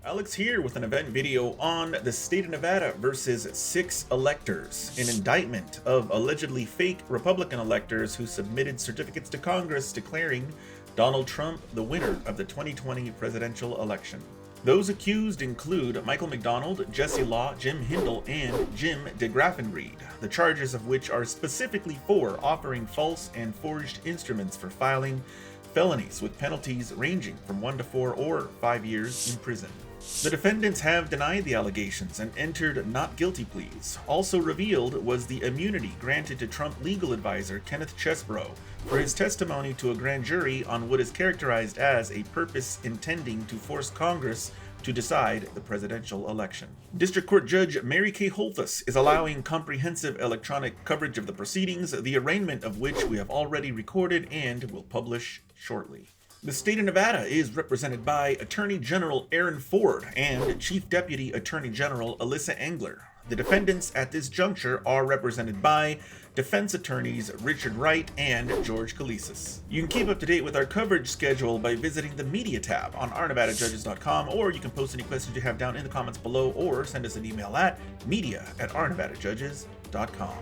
Alex here with an event video on the state of Nevada versus Six Electors, an indictment of allegedly fake Republican electors who submitted certificates to Congress declaring Donald Trump the winner of the 2020 presidential election. Those accused include Michael McDonald, Jesse Law, Jim Hindle, and Jim DeGraffenreid, the charges of which are specifically for offering false and forged instruments for filing felonies with penalties ranging from 1 to 4 or 5 years in prison. The defendants have denied the allegations and entered not guilty pleas. Also revealed was the immunity granted to Trump legal advisor Kenneth Chesebro for his testimony to a grand jury on what is characterized as a purpose intending to force Congress to decide the presidential election. District Court Judge Mary Kay Holthus is allowing comprehensive electronic coverage of the proceedings, the arraignment of which we have already recorded and will publish shortly. The state of Nevada is represented by Attorney General Aaron Ford and Chief Deputy Attorney General Alyssa Engler. The defendants at this juncture are represented by defense attorneys Richard Wright and George Kalisis. You can keep up to date with our coverage schedule by visiting the media tab on ournevadajudges.com, or you can post any questions you have down in the comments below or send us an email at media@ournevadajudges.com.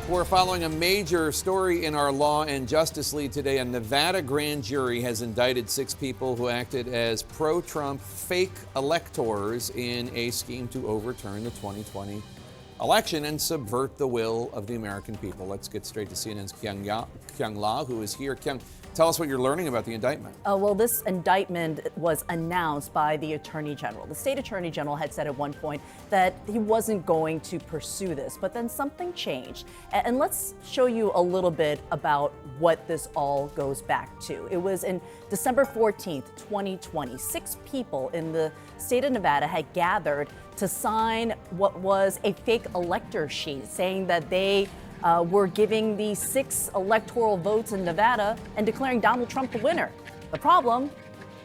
We're following a major story in our Law and Justice Lead today. A Nevada grand jury has indicted 6 people who acted as pro-Trump fake electors in a scheme to overturn the 2020 election and subvert the will of the American people. Let's get straight to CNN's Kyung La, who is here. Kyung, tell us what you're learning about the indictment. Well, this indictment was announced by the Attorney General. The state Attorney General had said at one point that he wasn't going to pursue this, but then something changed. And let's show you a little bit about what this all goes back to. It was in December 14th, 2020. 6 people in the state of Nevada had gathered to sign what was a fake elector sheet saying that they were giving the 6 electoral votes in Nevada and declaring Donald Trump the winner. The problem,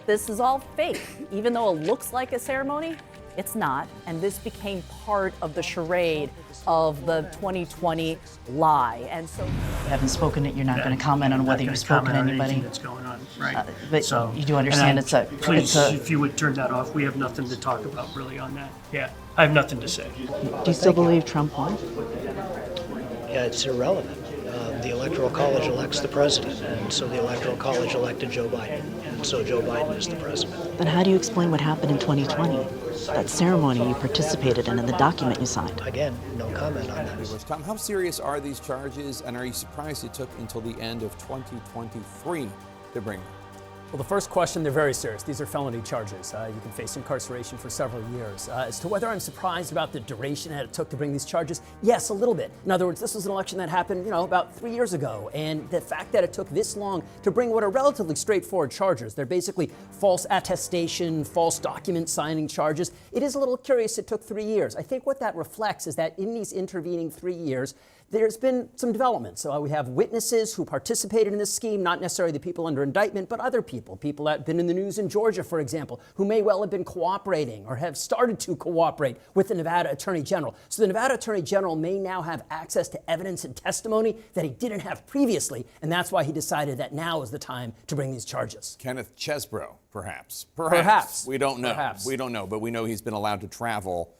this is all fake. Even though it looks like a ceremony, it's not. And this became part of the charade of the 2020 lie. And so you haven't spoken it, you're not going to comment on whether you've spoken to anybody. That's going on, right? But so, you do understand please, if you would turn that off, we have nothing to talk about really on that. Yeah, I have nothing to say. Do you still believe Trump won? Yeah, it's irrelevant. The Electoral College elects the president, and so the Electoral College elected Joe Biden, and so Joe Biden is the president. Then how do you explain what happened in 2020? That ceremony you participated in the document you signed? Again, no comment on that. Tom, how serious are these charges, and are you surprised it took until the end of 2023 to bring them? Well, the first question, they're very serious. These are felony charges. You can face incarceration for several years. As to whether I'm surprised about the duration that it took to bring these charges, yes, a little bit. In other words, this was an election that happened, about 3 years ago. And the fact that it took this long to bring what are relatively straightforward charges, they're basically false attestation, false document signing charges. It is a little curious it took 3 years. I think what that reflects is that in these intervening 3 years, there's been some development. So we have witnesses who participated in this scheme, not necessarily the people under indictment, but other people that have been in the news in Georgia, for example, who may well have been cooperating or have started to cooperate with the Nevada Attorney General. So the Nevada Attorney General may now have access to evidence and testimony that he didn't have previously, and that's why he decided that now is the time to bring these charges. Kenneth Chesebro, perhaps. Perhaps. We don't know. Perhaps. We don't know, but we know he's been allowed to travel